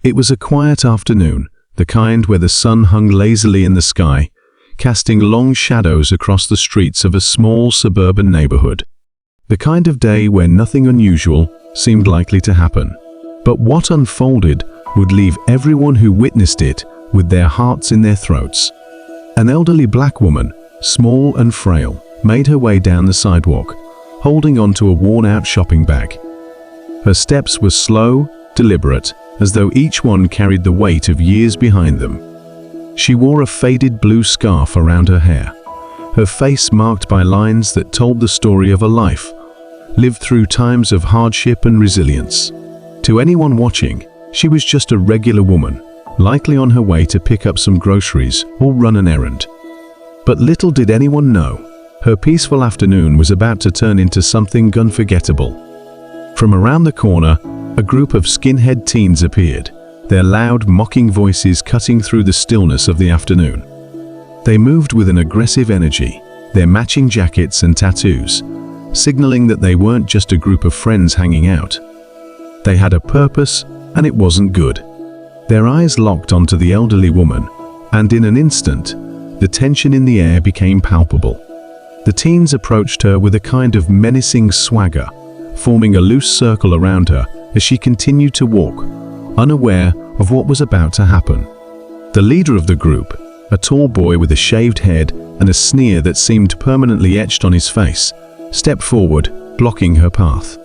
It was a quiet afternoon, the kind where the sun hung lazily in the sky, casting long shadows across the streets of a small suburban neighborhood. The kind of day where nothing unusual seemed likely to happen. But what unfolded would leave everyone who witnessed it with their hearts in their throats. An elderly black woman, small and frail, made her way down the sidewalk, holding onto a worn-out shopping bag. Her steps were slow, deliberate, as though each one carried the weight of years behind them. She wore a faded blue scarf around her hair, her face marked by lines that told the story of a life, lived through times of hardship and resilience. To anyone watching, she was just a regular woman, likely on her way to pick up some groceries or run an errand. But little did anyone know, her peaceful afternoon was about to turn into something unforgettable. From around the corner, a group of skinhead teens appeared, their loud, mocking voices cutting through the stillness of the afternoon. They moved with an aggressive energy, their matching jackets and tattoos, signaling that they weren't just a group of friends hanging out. They had a purpose, and it wasn't good. Their eyes locked onto the elderly woman, and in an instant, the tension in the air became palpable. The teens approached her with a kind of menacing swagger, forming a loose circle around her as she continued to walk, unaware of what was about to happen. The leader of the group, a tall boy with a shaved head and a sneer that seemed permanently etched on his face, stepped forward, blocking her path.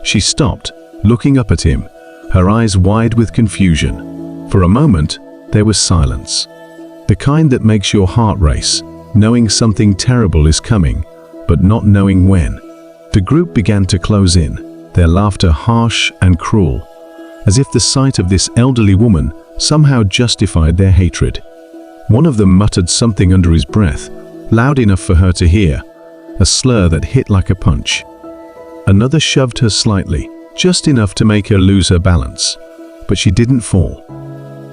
She stopped, looking up at him, her eyes wide with confusion. For a moment, there was silence. The kind that makes your heart race, knowing something terrible is coming, but not knowing when. The group began to close in, their laughter harsh and cruel, as if the sight of this elderly woman somehow justified their hatred. One of them muttered something under his breath, loud enough for her to hear, a slur that hit like a punch. Another shoved her slightly, just enough to make her lose her balance, but she didn't fall.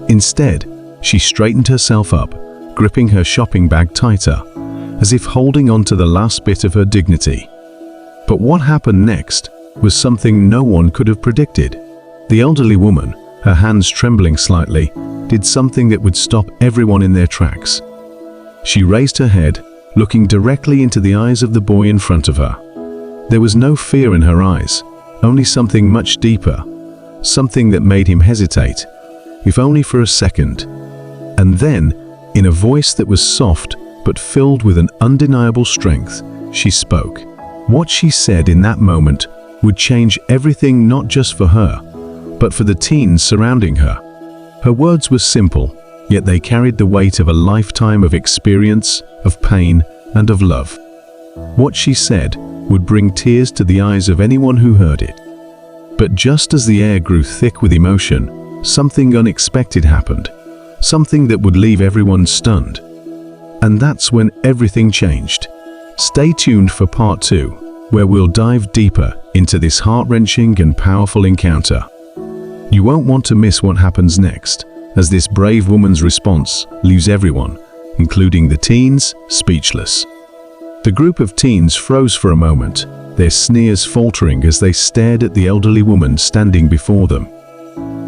Instead, she straightened herself up, gripping her shopping bag tighter, as if holding on to the last bit of her dignity. But what happened next was something no one could have predicted. The elderly woman, her hands trembling slightly, did something that would stop everyone in their tracks. She raised her head, looking directly into the eyes of the boy in front of her. There was no fear in her eyes, only something much deeper, something that made him hesitate, if only for a second. And then, in a voice that was soft but filled with an undeniable strength, she spoke. What she said in that moment would change everything, not just for her, but for the teens surrounding her. Her words were simple, yet they carried the weight of a lifetime of experience, of pain, and of love. What she said would bring tears to the eyes of anyone who heard it. But just as the air grew thick with emotion, something unexpected happened, something that would leave everyone stunned. And that's when everything changed. Stay tuned for part 2, where we'll dive deeper into this heart-wrenching and powerful encounter. You won't want to miss what happens next, as this brave woman's response leaves everyone, including the teens, speechless. The group of teens froze for a moment, their sneers faltering as they stared at the elderly woman standing before them.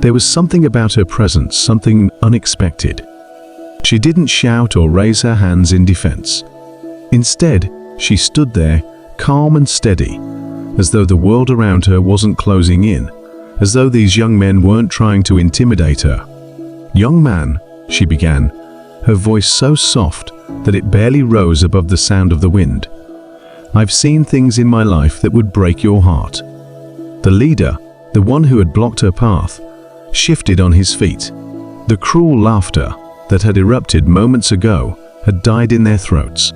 There was something about her presence, something unexpected. She didn't shout or raise her hands in defense. Instead, she stood there, calm and steady, as though the world around her wasn't closing in, as though these young men weren't trying to intimidate her. "Young man," she began, her voice so soft that it barely rose above the sound of the wind. "I've seen things in my life that would break your heart." The leader, the one who had blocked her path, shifted on his feet. The cruel laughter that had erupted moments ago had died in their throats.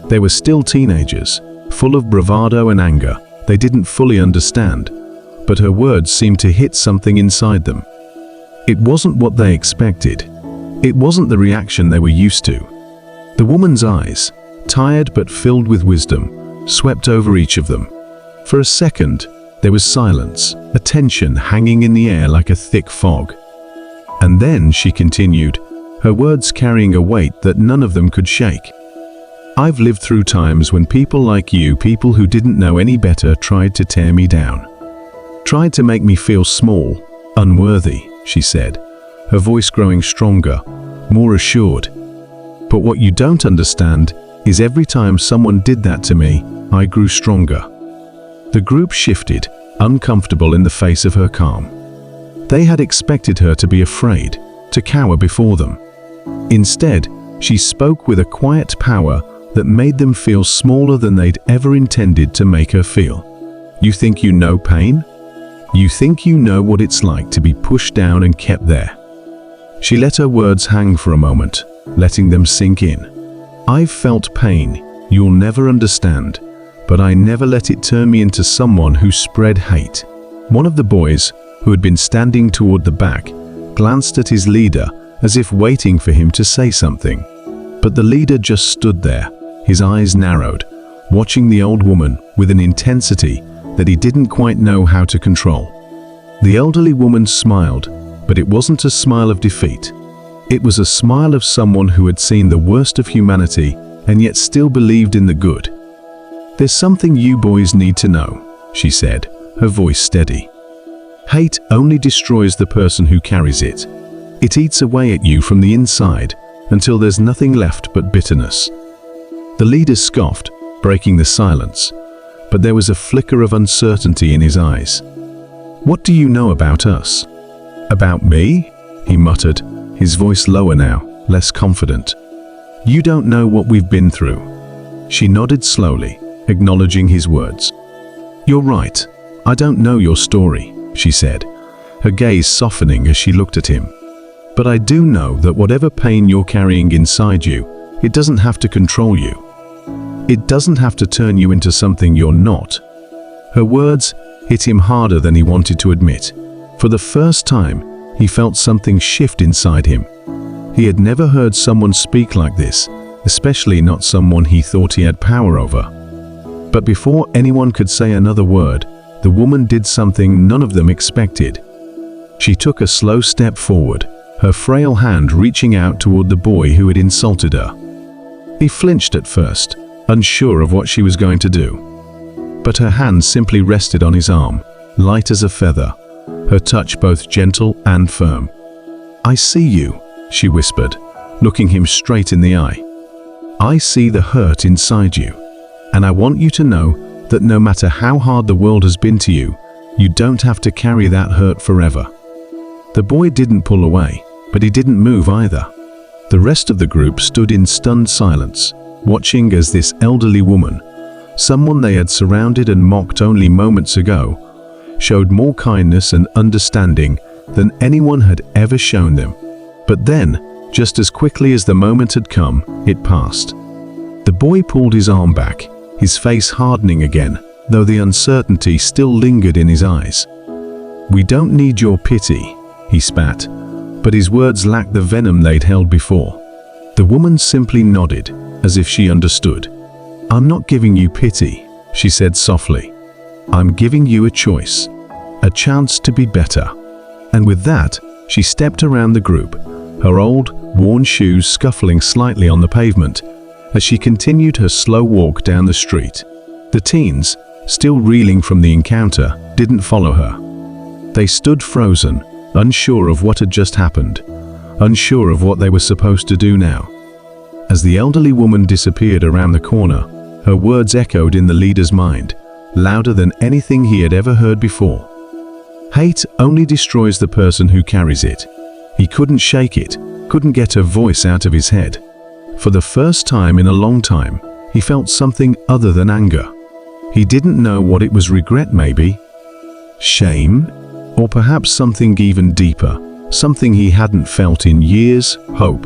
They were still teenagers, full of bravado and anger they didn't fully understand, but her words seemed to hit something inside them. It wasn't what they expected. It wasn't the reaction they were used to. The woman's eyes, tired but filled with wisdom, swept over each of them. For a second, there was silence, a tension hanging in the air like a thick fog. And then she continued, her words carrying a weight that none of them could shake. "I've lived through times when people like you, people who didn't know any better, tried to tear me down. Tried to make me feel small, unworthy. she said, her voice growing stronger, more assured. "But what you don't understand is every time someone did that to me, I grew stronger." The group shifted, uncomfortable in the face of her calm. They had expected her to be afraid, to cower before them. Instead, she spoke with a quiet power that made them feel smaller than they'd ever intended to make her feel. "You think you know pain? You think you know what it's like to be pushed down and kept there?" She let her words hang for a moment, letting them sink in. "I've felt pain you'll never understand, but I never let it turn me into someone who spread hate." One of the boys, who had been standing toward the back, glanced at his leader as if waiting for him to say something. But the leader just stood there, his eyes narrowed, watching the old woman with an intensity that he didn't quite know how to control. The elderly woman smiled, but it wasn't a smile of defeat. It was a smile of someone who had seen the worst of humanity and yet still believed in the good. "There's something you boys need to know," she said, her voice steady. "Hate only destroys the person who carries it. It eats away at you from the inside until there's nothing left but bitterness." The leader scoffed, breaking the silence, but there was a flicker of uncertainty in his eyes. "What do you know about us?" "About me?" he muttered, his voice lower now, less confident. "You don't know what we've been through." She nodded slowly, acknowledging his words. "You're right. I don't know your story," she said, her gaze softening as she looked at him. "But I do know that whatever pain you're carrying inside you, it doesn't have to control you. It doesn't have to turn you into something you're not." Her words hit him harder than he wanted to admit. For the first time, he felt something shift inside him. He had never heard someone speak like this, especially not someone he thought he had power over. But before anyone could say another word, the woman did something none of them expected. She took a slow step forward, her frail hand reaching out toward the boy who had insulted her. He flinched at first, unsure of what she was going to do. But her hand simply rested on his arm, light as a feather, her touch both gentle and firm. "I see you," she whispered, looking him straight in the eye. "I see the hurt inside you, and I want you to know that no matter how hard the world has been to you, you don't have to carry that hurt forever." The boy didn't pull away, but he didn't move either. The rest of the group stood in stunned silence, watching as this elderly woman, someone they had surrounded and mocked only moments ago, showed more kindness and understanding than anyone had ever shown them. But then, just as quickly as the moment had come, it passed. The boy pulled his arm back, his face hardening again, though the uncertainty still lingered in his eyes. "We don't need your pity," he spat, but his words lacked the venom they'd held before. The woman simply nodded, as if she understood. "I'm not giving you pity," she said softly. "I'm giving you a choice, a chance to be better." And with that, she stepped around the group, her old, worn shoes scuffling slightly on the pavement, as she continued her slow walk down the street. The teens, still reeling from the encounter, didn't follow her. They stood frozen, unsure of what had just happened, unsure of what they were supposed to do now. As the elderly woman disappeared around the corner, her words echoed in the leader's mind, louder than anything he had ever heard before. "Hate only destroys the person who carries it." He couldn't shake it, couldn't get her voice out of his head. For the first time in a long time, he felt something other than anger. He didn't know what it was. Regret maybe? Shame? Or perhaps something even deeper, something he hadn't felt in years, hope.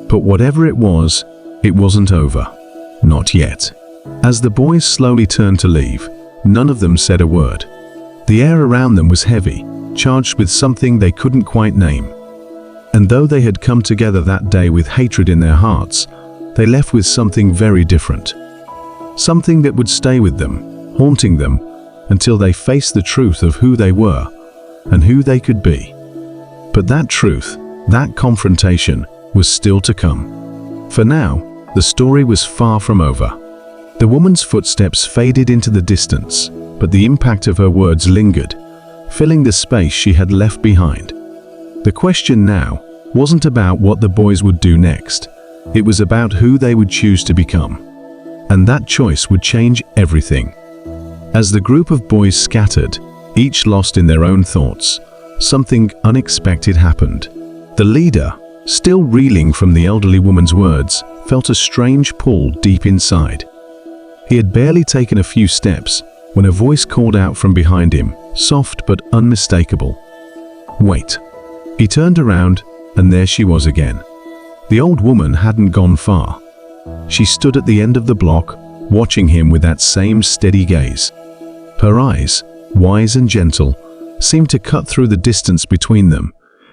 But whatever it wasn't over. Not yet. As the boys slowly turned to leave, none of them said a word. The air around them was heavy, charged with something they couldn't quite name. And though they had come together that day with hatred in their hearts, they left with something very different. Something that would stay with them, haunting them, until they faced the truth of who they were and who they could be. But that truth, that confrontation, was still to come. For now, the story was far from over. The woman's footsteps faded into the distance, but the impact of her words lingered, filling the space she had left behind. The question now wasn't about what the boys would do next. It was about who they would choose to become. And that choice would change everything. As the group of boys scattered, each lost in their own thoughts, something unexpected happened. The leader, still reeling from the elderly woman's words, felt a strange pull deep inside. He had barely taken a few steps when a voice called out from behind him, soft but unmistakable. "Wait." He turned around, and there she was again. The old woman hadn't gone far. She stood at the end of the block, watching him with that same steady gaze. Her eyes, wise and gentle, seemed to cut through the distance between them,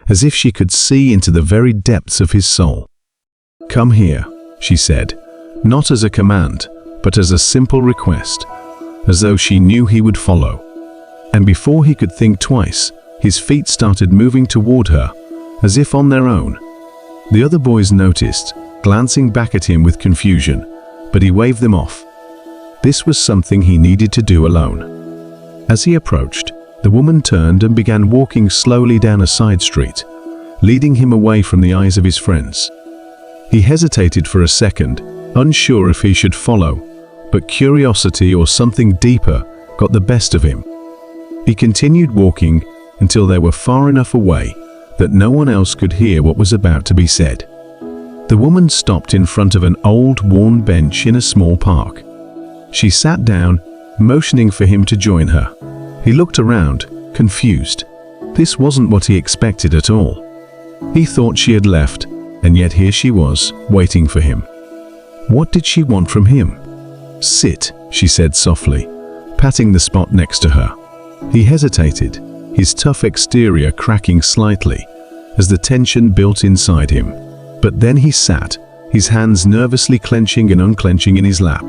as if she could see into the very depths of his soul. "Come here," she said, not as a command, but as a simple request, as though she knew he would follow. And before he could think twice, his feet started moving toward her, as if on their own. The other boys noticed, glancing back at him with confusion, but he waved them off. This was something he needed to do alone. As he approached, the woman turned and began walking slowly down a side street, leading him away from the eyes of his friends. He hesitated for a second, unsure if he should follow, but curiosity or something deeper got the best of him. He continued walking until they were far enough away that no one else could hear what was about to be said. The woman stopped in front of an old, worn bench in a small park. She sat down, motioning for him to join her. He looked around, confused. This wasn't what he expected at all. He thought she had left, and yet here she was, waiting for him. What did she want from him? "Sit," she said softly, patting the spot next to her. He hesitated, his tough exterior cracking slightly as the tension built inside him. But then he sat, his hands nervously clenching and unclenching in his lap.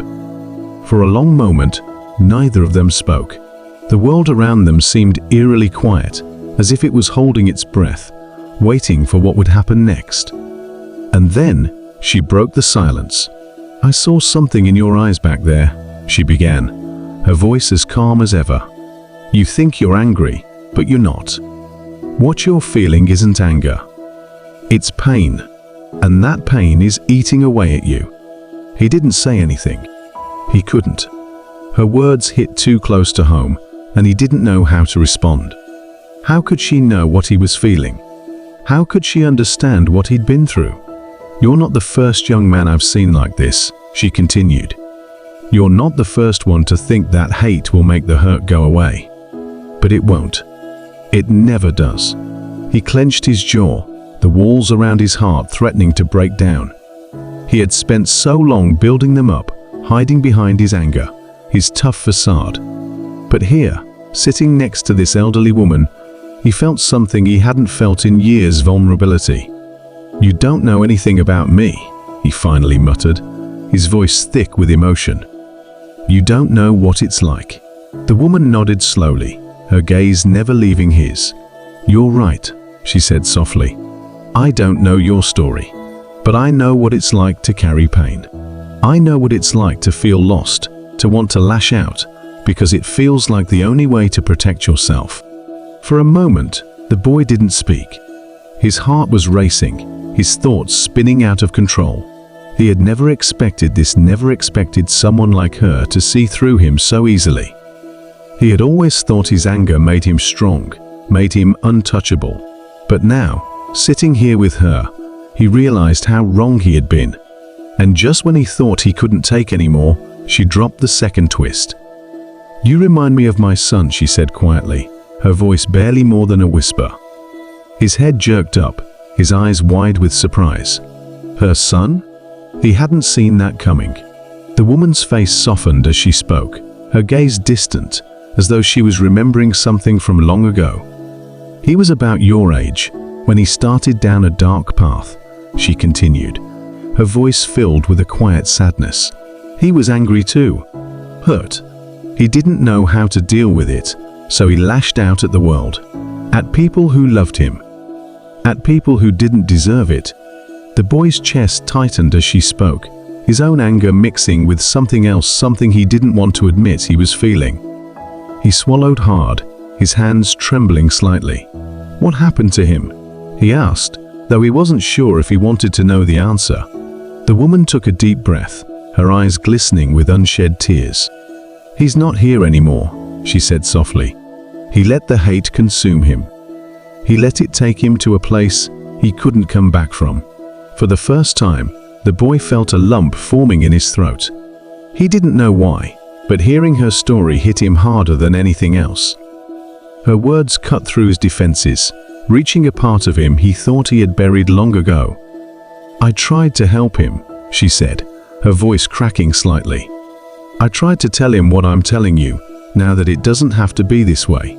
For a long moment, neither of them spoke. The world around them seemed eerily quiet, as if it was holding its breath, waiting for what would happen next. And then she broke the silence. "I saw something in your eyes back there," she began, her voice as calm as ever. "You think you're angry, but you're not. What you're feeling isn't anger. It's pain, and that pain is eating away at you." He didn't say anything. He couldn't. Her words hit too close to home, and he didn't know how to respond. How could she know what he was feeling? How could she understand what he'd been through? "You're not the first young man I've seen like this," she continued. "You're not the first one to think that hate will make the hurt go away. But it won't. It never does." He clenched his jaw, the walls around his heart threatening to break down. He had spent so long building them up, hiding behind his anger, his tough facade. But here, sitting next to this elderly woman, he felt something he hadn't felt in years: vulnerability. "You don't know anything about me," he finally muttered, his voice thick with emotion. "You don't know what it's like." The woman nodded slowly, her gaze never leaving his. "You're right," she said softly. "I don't know your story, but I know what it's like to carry pain. I know what it's like to feel lost, to want to lash out, because it feels like the only way to protect yourself." For a moment, the boy didn't speak. His heart was racing, his thoughts spinning out of control. He had never expected someone like her to see through him so easily. He had always thought his anger made him strong, made him untouchable. But now, sitting here with her, he realized how wrong he had been. And just when he thought he couldn't take anymore, she dropped the second twist. "You remind me of my son," she said quietly, her voice barely more than a whisper. His head jerked up, his eyes wide with surprise. Her son? He hadn't seen that coming. The woman's face softened as she spoke, her gaze distant, as though she was remembering something from long ago. "He was about your age, when he started down a dark path," she continued, her voice filled with a quiet sadness. "He was angry too, hurt. He didn't know how to deal with it, so he lashed out at the world, at people who loved him, at people who didn't deserve it." The boy's chest tightened as she spoke, his own anger mixing with something else, something he didn't want to admit he was feeling. He swallowed hard, his hands trembling slightly. "What happened to him?" he asked, though he wasn't sure if he wanted to know the answer. The woman took a deep breath, her eyes glistening with unshed tears. "He's not here anymore," she said softly. "He let the hate consume him. He let it take him to a place he couldn't come back from." For the first time, the boy felt a lump forming in his throat. He didn't know why, but hearing her story hit him harder than anything else. Her words cut through his defenses, reaching a part of him he thought he had buried long ago. "I tried to help him," she said, her voice cracking slightly. "I tried to tell him what I'm telling you, now that it doesn't have to be this way.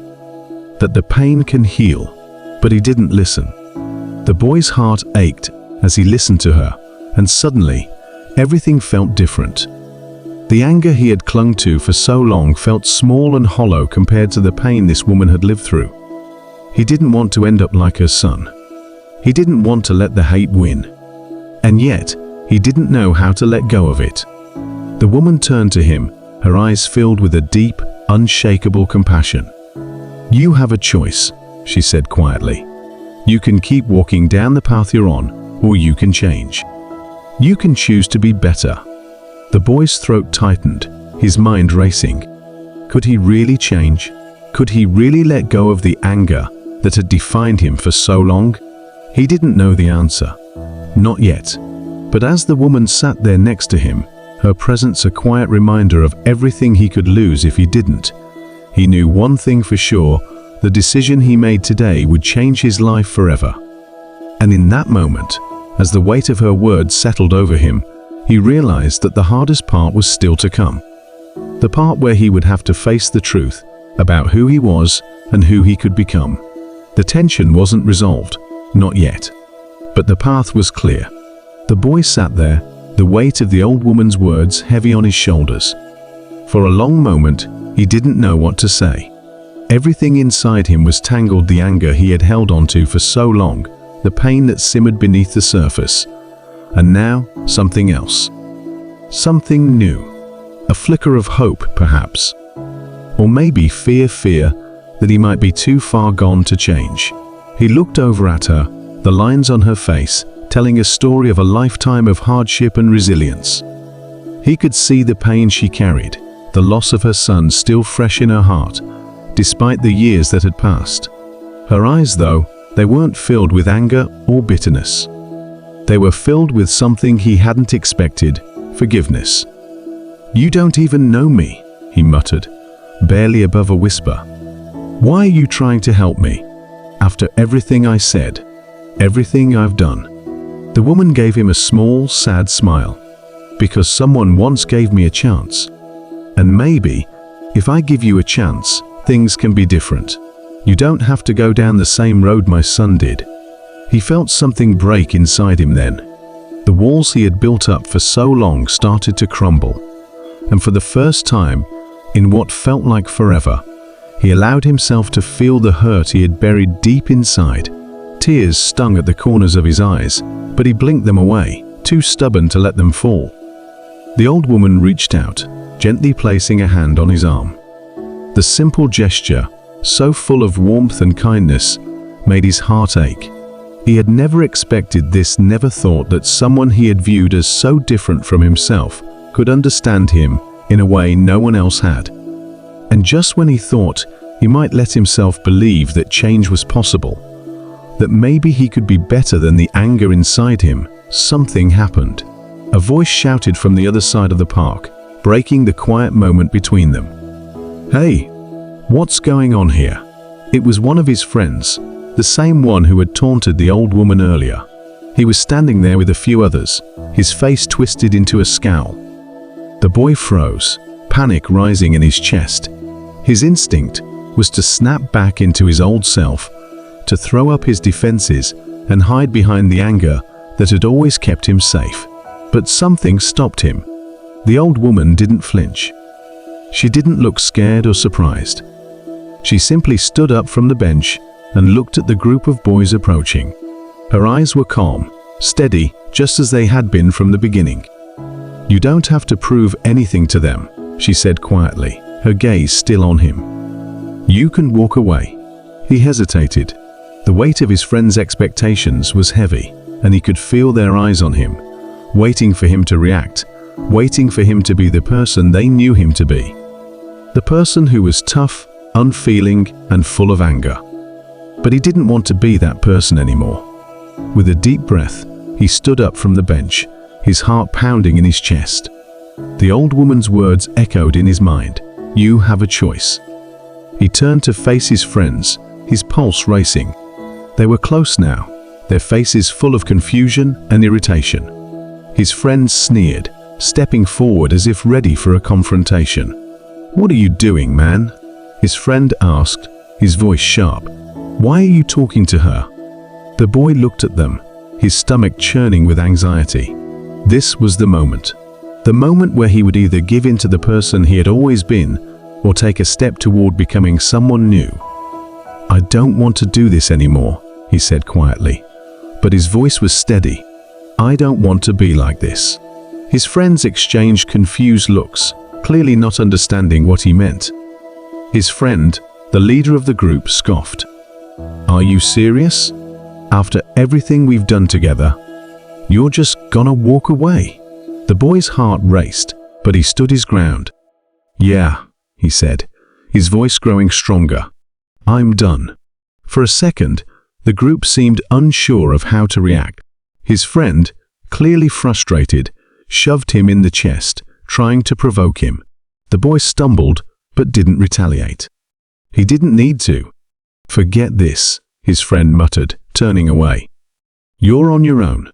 That the pain can heal, but he didn't listen." The boy's heart ached as he listened to her, and suddenly, everything felt different. The anger he had clung to for so long felt small and hollow compared to the pain this woman had lived through. He didn't want to end up like her son. He didn't want to let the hate win. And yet, he didn't know how to let go of it. The woman turned to him, her eyes filled with a deep, unshakable compassion. "You have a choice," she said quietly. "You can keep walking down the path you're on, or you can change. You can choose to be better." The boy's throat tightened, his mind racing. Could he really change? Could he really let go of the anger that had defined him for so long? He didn't know the answer. Not yet. But as the woman sat there next to him, her presence a quiet reminder of everything he could lose if he didn't, he knew one thing for sure: the decision he made today would change his life forever. And in that moment, as the weight of her words settled over him, he realized that the hardest part was still to come. The part where he would have to face the truth about who he was and who he could become. The tension wasn't resolved, not yet. But the path was clear. The boy sat there, the weight of the old woman's words heavy on his shoulders. For a long moment, he didn't know what to say. Everything inside him was tangled: the anger he had held onto for so long, the pain that simmered beneath the surface. And now, something else. Something new. A flicker of hope, perhaps. Or maybe fear that he might be too far gone to change. He looked over at her, the lines on her face telling a story of a lifetime of hardship and resilience. He could see the pain she carried, the loss of her son still fresh in her heart, despite the years that had passed. Her eyes, though, they weren't filled with anger or bitterness. They were filled with something he hadn't expected: forgiveness. "You don't even know me," he muttered, barely above a whisper. "Why are you trying to help me? After everything I said, everything I've done." The woman gave him a small, sad smile. "Because someone once gave me a chance. And maybe, if I give you a chance, things can be different. You don't have to go down the same road my son did." He felt something break inside him then. The walls he had built up for so long started to crumble. And for the first time, in what felt like forever, he allowed himself to feel the hurt he had buried deep inside. Tears stung at the corners of his eyes, but he blinked them away, too stubborn to let them fall. The old woman reached out, gently placing a hand on his arm. The simple gesture, so full of warmth and kindness, made his heart ache. He had never expected this, never thought that someone he had viewed as so different from himself could understand him in a way no one else had. And just when he thought he might let himself believe that change was possible, that maybe he could be better than the anger inside him, something happened. A voice shouted from the other side of the park, breaking the quiet moment between them. "Hey, what's going on here?" It was one of his friends, the same one who had taunted the old woman earlier. He was standing there with a few others, his face twisted into a scowl. The boy froze, panic rising in his chest. His instinct was to snap back into his old self, to throw up his defenses and hide behind the anger that had always kept him safe. But something stopped him. The old woman didn't flinch. She didn't look scared or surprised. She simply stood up from the bench and looked at the group of boys approaching. Her eyes were calm, steady, just as they had been from the beginning. "You don't have to prove anything to them," she said quietly, her gaze still on him. "You can walk away." He hesitated. The weight of his friend's expectations was heavy, and he could feel their eyes on him, waiting for him to react, waiting for him to be the person they knew him to be. The person who was tough, unfeeling, and full of anger. But he didn't want to be that person anymore. With a deep breath, he stood up from the bench, his heart pounding in his chest. The old woman's words echoed in his mind. "You have a choice." He turned to face his friends, his pulse racing. They were close now, their faces full of confusion and irritation. His friends sneered, stepping forward as if ready for a confrontation. "What are you doing, man?" his friend asked, his voice sharp. "Why are you talking to her?" The boy looked at them, his stomach churning with anxiety. This was the moment where he would either give in to the person he had always been or take a step toward becoming someone new. "I don't want to do this anymore," he said quietly, but his voice was steady. "I don't want to be like this." His friends exchanged confused looks, clearly not understanding what he meant. His friend, the leader of the group, scoffed. "Are you serious? After everything we've done together, you're just gonna walk away?" The boy's heart raced, but he stood his ground. "Yeah," he said, his voice growing stronger. "I'm done." For a second, the group seemed unsure of how to react. His friend, clearly frustrated, shoved him in the chest, trying to provoke him. The boy stumbled, but didn't retaliate. He didn't need to. "Forget this," his friend muttered, turning away. "You're on your own."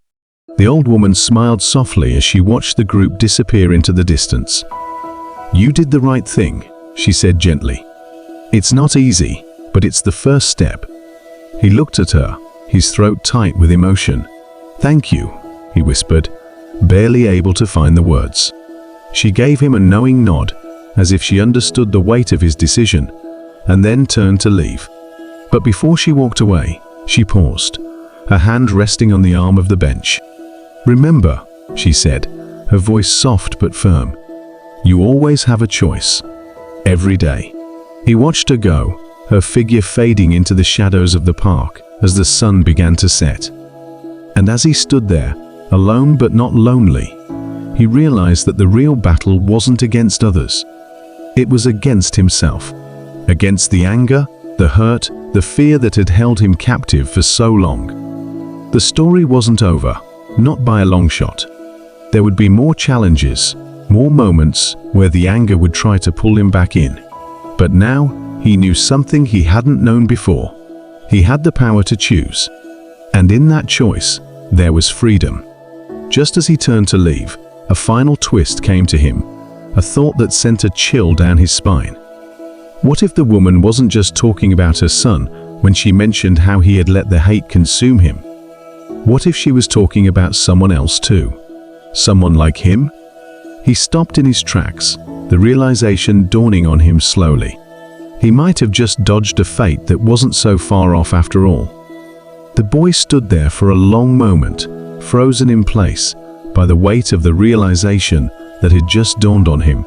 The old woman smiled softly as she watched the group disappear into the distance. "You did the right thing," she said gently. "It's not easy, but it's the first step." He looked at her, his throat tight with emotion. "Thank you," he whispered, barely able to find the words. She gave him a knowing nod, as if she understood the weight of his decision, and then turned to leave. But before she walked away, she paused, her hand resting on the arm of the bench. "Remember," she said, her voice soft but firm, "you always have a choice. Every day." He watched her go, her figure fading into the shadows of the park as the sun began to set. And as he stood there, alone but not lonely, he realized that the real battle wasn't against others. It was against himself, against the anger, the hurt, the fear that had held him captive for so long. The story wasn't over, not by a long shot. There would be more challenges, more moments where the anger would try to pull him back in. But now, he knew something he hadn't known before. He had the power to choose. And in that choice, there was freedom. Just as he turned to leave, a final twist came to him, a thought that sent a chill down his spine. What if the woman wasn't just talking about her son when she mentioned how he had let the hate consume him? What if she was talking about someone else too? Someone like him? He stopped in his tracks, the realization dawning on him slowly. He might have just dodged a fate that wasn't so far off after all. The boy stood there for a long moment, frozen in place by the weight of the realization that had just dawned on him.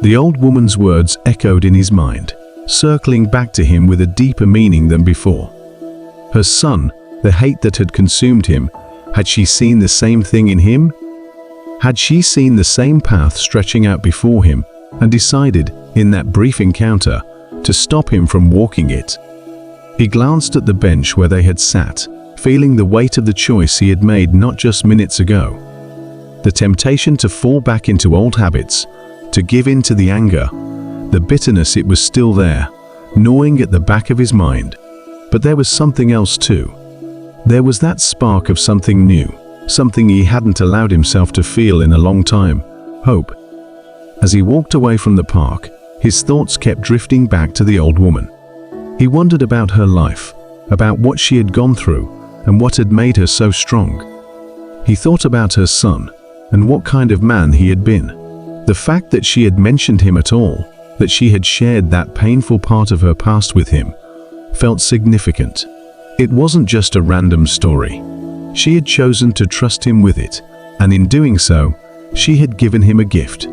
The old woman's words echoed in his mind, circling back to him with a deeper meaning than before. Her son, the hate that had consumed him, had she seen the same thing in him? Had she seen the same path stretching out before him and decided, in that brief encounter, to stop him from walking it? He glanced at the bench where they had sat, feeling the weight of the choice he had made not just minutes ago. The temptation to fall back into old habits, to give in to the anger, the bitterness, it was still there, gnawing at the back of his mind. But there was something else too. There was that spark of something new, something he hadn't allowed himself to feel in a long time: hope. As he walked away from the park, his thoughts kept drifting back to the old woman. He wondered about her life, about what she had gone through, and what had made her so strong. He thought about her son, and what kind of man he had been. The fact that she had mentioned him at all, that she had shared that painful part of her past with him, felt significant. It wasn't just a random story. She had chosen to trust him with it, and in doing so, she had given him a gift.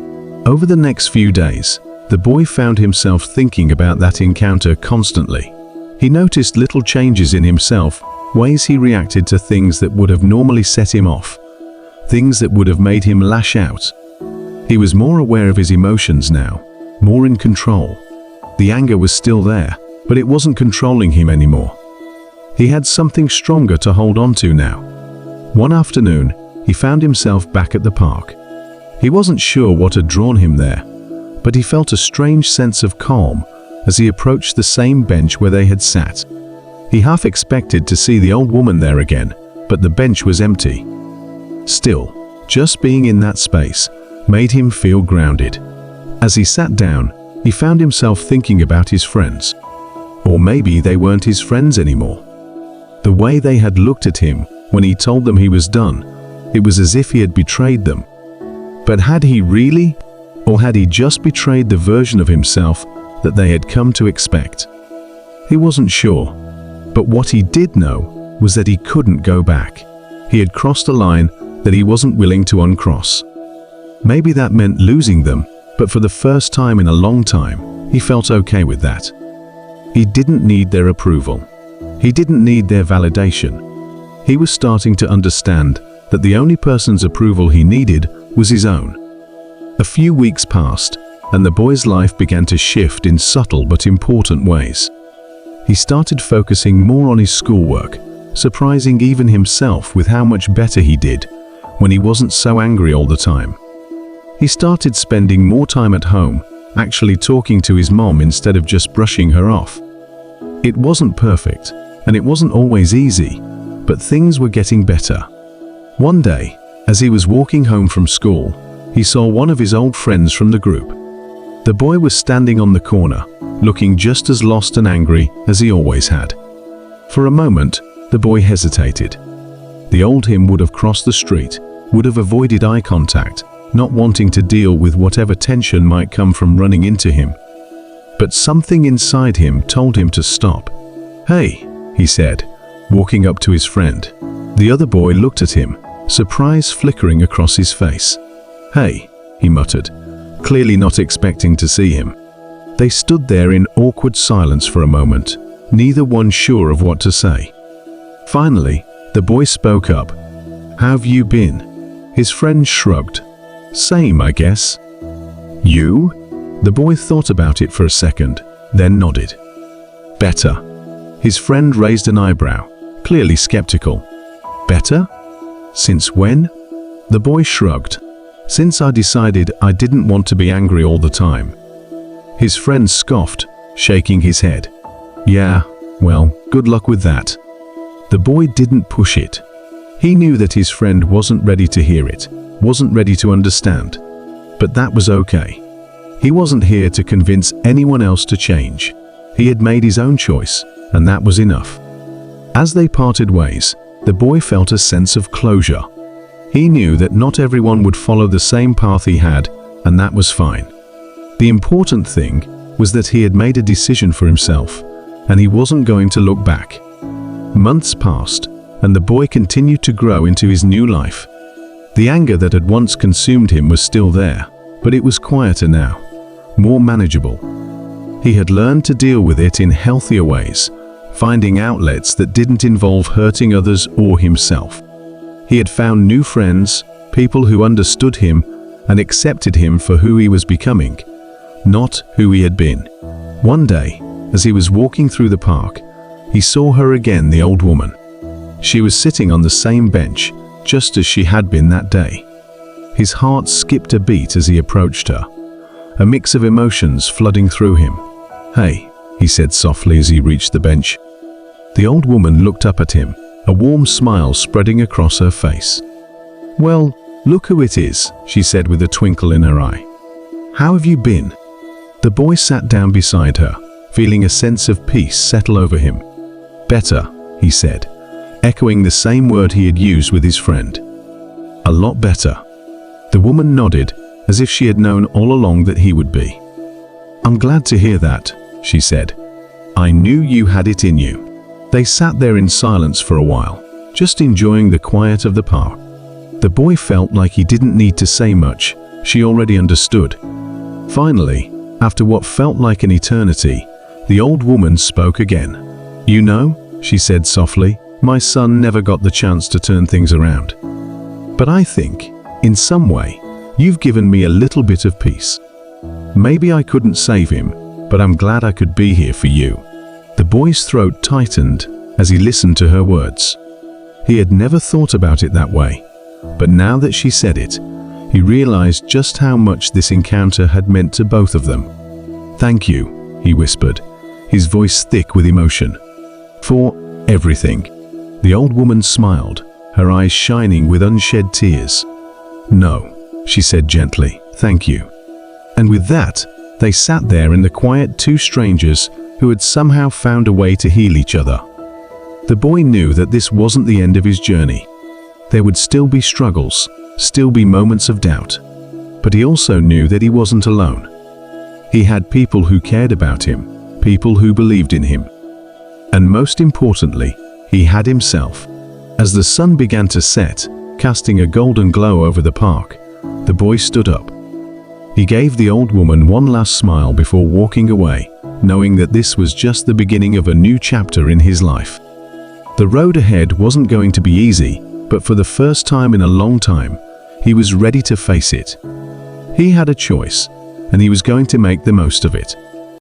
Over the next few days, the boy found himself thinking about that encounter constantly. He noticed little changes in himself, ways he reacted to things that would have normally set him off, things that would have made him lash out. He was more aware of his emotions now, more in control. The anger was still there, but it wasn't controlling him anymore. He had something stronger to hold on to now. One afternoon, he found himself back at the park. He wasn't sure what had drawn him there, but he felt a strange sense of calm as he approached the same bench where they had sat. He half expected to see the old woman there again, but the bench was empty. Still, just being in that space made him feel grounded. As he sat down, he found himself thinking about his friends. Or maybe they weren't his friends anymore. The way they had looked at him when he told them he was done, it was as if he had betrayed them. But had he really? Or had he just betrayed the version of himself that they had come to expect? He wasn't sure, but what he did know was that he couldn't go back. He had crossed a line that he wasn't willing to uncross. Maybe that meant losing them, but for the first time in a long time, he felt okay with that. He didn't need their approval. He didn't need their validation. He was starting to understand that the only person's approval he needed was his own. A few weeks passed, and the boy's life began to shift in subtle but important ways. He started focusing more on his schoolwork, surprising even himself with how much better he did when he wasn't so angry all the time. He started spending more time at home, actually talking to his mom instead of just brushing her off. It wasn't perfect, and it wasn't always easy, but things were getting better. One day, as he was walking home from school, he saw one of his old friends from the group. The boy was standing on the corner, looking just as lost and angry as he always had. For a moment, the boy hesitated. The old him would have crossed the street, would have avoided eye contact, not wanting to deal with whatever tension might come from running into him. But something inside him told him to stop. "Hey," he said, walking up to his friend. The other boy looked at him, surprise flickering across his face. "Hey," he muttered, clearly not expecting to see him. They stood there in awkward silence for a moment, neither one sure of what to say. Finally, the boy spoke up. "How have you been?" His friend shrugged. "Same, I guess." "You?" The boy thought about it for a second, then nodded. "Better." His friend raised an eyebrow, clearly skeptical. "Better? Since when?" The boy shrugged. "Since I decided I didn't want to be angry all the time." His friend scoffed, shaking his head. "Yeah, well, good luck with that." The boy didn't push it. He knew that his friend wasn't ready to hear it, wasn't ready to understand. But that was okay. He wasn't here to convince anyone else to change. He had made his own choice, and that was enough. As they parted ways, the boy felt a sense of closure. He knew that not everyone would follow the same path he had, and that was fine. The important thing was that he had made a decision for himself, and he wasn't going to look back. Months passed, and the boy continued to grow into his new life. The anger that had once consumed him was still there, but it was quieter now, more manageable. He had learned to deal with it in healthier ways, finding outlets that didn't involve hurting others or himself. He had found new friends, people who understood him and accepted him for who he was becoming, not who he had been. One day, as he was walking through the park, he saw her again, the old woman. She was sitting on the same bench, just as she had been that day. His heart skipped a beat as he approached her, a mix of emotions flooding through him. "Hey," he said softly as he reached the bench. The old woman looked up at him, a warm smile spreading across her face. "Well, look who it is," she said with a twinkle in her eye. "How have you been?" The boy sat down beside her, feeling a sense of peace settle over him. "Better," he said, echoing the same word he had used with his friend. "A lot better." The woman nodded, as if she had known all along that he would be. "I'm glad to hear that," she said. "I knew you had it in you." They sat there in silence for a while, just enjoying the quiet of the park. The boy felt like he didn't need to say much. She already understood. Finally, after what felt like an eternity, the old woman spoke again. "You know," she said softly, "my son never got the chance to turn things around. But I think, in some way, you've given me a little bit of peace. Maybe I couldn't save him, but I'm glad I could be here for you." The boy's throat tightened as he listened to her words. He had never thought about it that way, but now that she said it, he realized just how much this encounter had meant to both of them. "Thank you," he whispered, his voice thick with emotion. "For everything." The old woman smiled, her eyes shining with unshed tears. "No," she said gently, "thank you." And with that, they sat there in the quiet, two strangers who had somehow found a way to heal each other. The boy knew that this wasn't the end of his journey. There would still be struggles, still be moments of doubt. But he also knew that he wasn't alone. He had people who cared about him, people who believed in him. And most importantly, he had himself. As the sun began to set, casting a golden glow over the park, the boy stood up. He gave the old woman one last smile before walking away, knowing that this was just the beginning of a new chapter in his life. The road ahead wasn't going to be easy, but for the first time in a long time, he was ready to face it. He had a choice, and he was going to make the most of it.